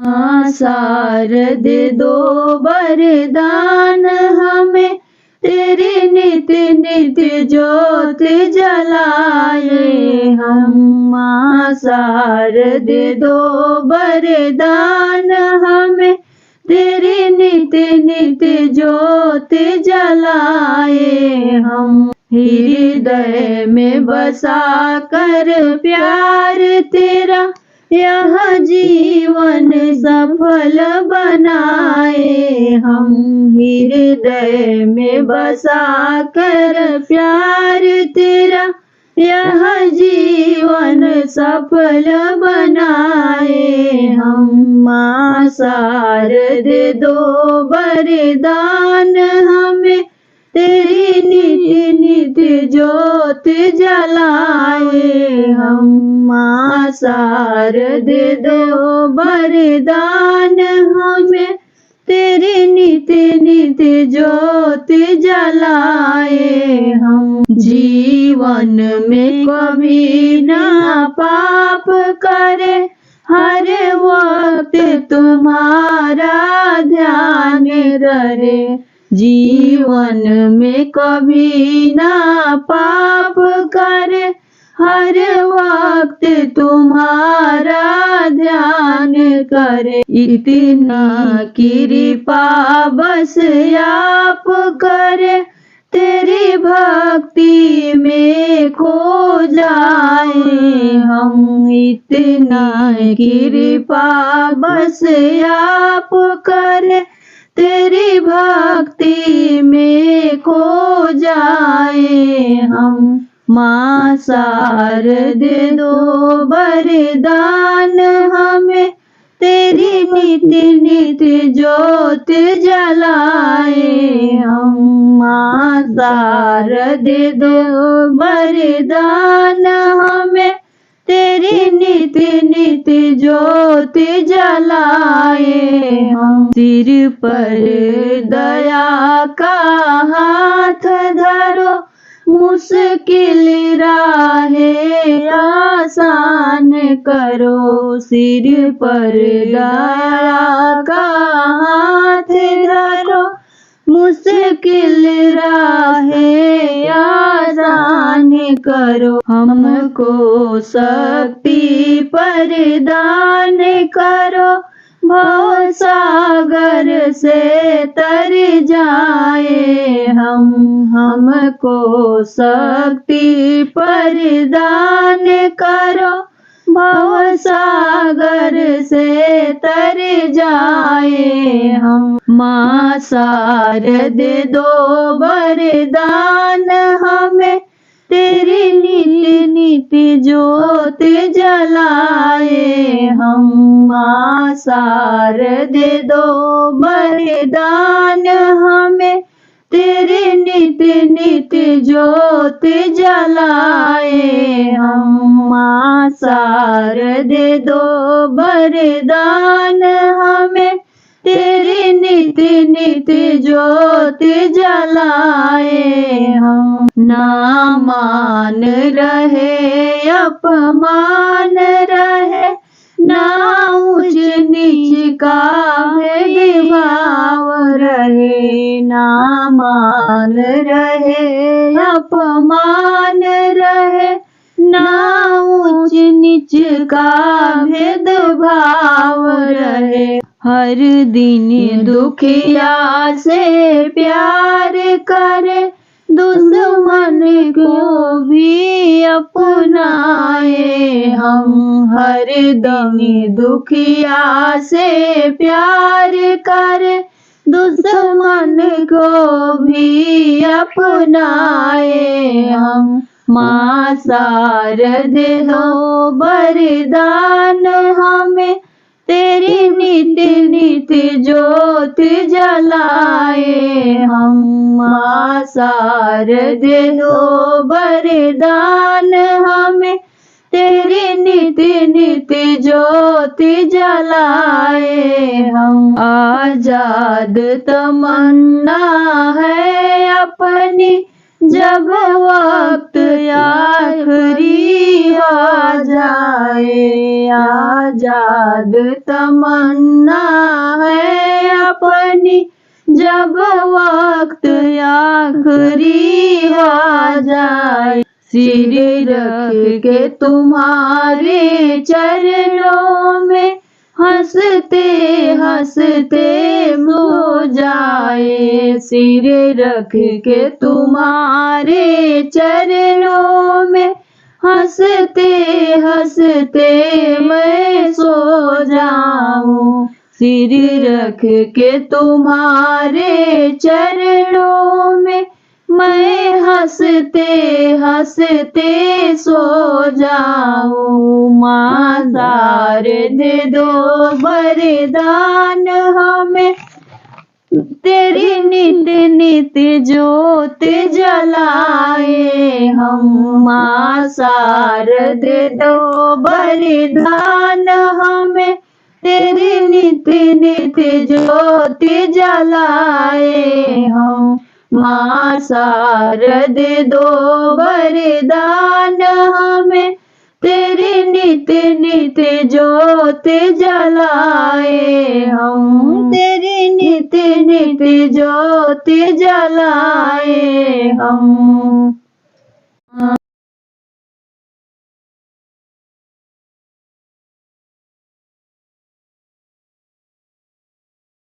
शारद दो वरदान हमें, तेरी नित्य नित्य ज्योत जलाए हम। माँ शारद दो वरदान हमें, तेरी नित्य नित्य ज्योत जलाए हम। हृदय में बसा कर प्यार तेरा, यह जीवन सफल बनाए हम। हृदय में बसा कर प्यार तेरा, यह जीवन सफल बनाए हम। माँ शारद दो वरदान हमें, तेरी नित्य नित्य ज्योत जलाए हम। माँ शारद दो वरदान हमें, तेरी नित्य नित्य ज्योत जलाए हम। जीवन में कभी ना पाप करे, हर वक्त तुम्हारा ध्यान रहे। जीवन में कभी ना पाप करे, हर वक्त तुम्हारा ध्यान करे। इतना कृपा बस आप करे, तेरी भक्ति में खो जाए हम। इतना कृपा बस आप करे, तेरी भक्ति में खो जाए हम। माँ शारद दो वरदान हमें, तेरी नित्य नित्य ज्योत जलाए हम। माँ शारद दो वरदान हमें, तेरी नित्य नित्य ज्योत जलाए हम। सिर पर दया का हाथ धरो, मुश्किल राहें आसान करो। सिर पर दया का हाथ धरो, मुश्किल राहें आसान करो। हमको शक्ति प्रदान करो, भव सागर से तर जाए हम। हमको शक्ति प्रदान करो, भव सागर से तर जाए हम। माँ शारद दो वरदान हमें, तेरी नित्य नित्य ज्योत जलाए हम। माँ शारद दो वरदान हमें, तेरी नित्य नित्य ज्योत जलाए हम। माँ शारद दो वरदान हमें, तेरी नित्य नित्य ज्योत जलाए हम। ना मान रहे अपमान रहे, ना ऊंच नीच का भेदभाव रहे। ना मान रहे अपमान रहे, ना ऊंच नीच का भेदभाव रहे। हर दिन दुखिया से प्यार करे, दुश्मन को भी अपनाए हम। हर दिन दुखिया से प्यार करे, दुश्मन को भी अपनाए हम। माँ शारद दो वरदान हमें, तेरी नित्य नित्य ज्योत जलाए हम। माँ शारद दो वरदान हमें, तेरी नित्य नित्य ज्योत जलाए हम। आजाद तमन्ना है अपनी, जब वक्त आखिरी आ जाए। आजाद तमन्ना है अपनी, जब वक्त आखिरी आ जाए। सिर रख के तुम्हारे चरणों में हंसते हंसते सो जाए। सिर रख के तुम्हारे चरणों में हंसते हंसते मैं सो जाऊं। सिर रख के तुम्हारे चरणों में मैं हंसते हंसते सो जाऊं। माँ शारदे दो वरदान हमें, तेरी नित नित ज्योत जलाए हम। माँ शारदे दो वरदान हमें, तेरी नित नित ज्योत जलाए हम। माँ शारदे दो वरदान हमें, तेरी नित नित ज्योत जलाए हम। तेरी नित नित ज्योत जलाए हम।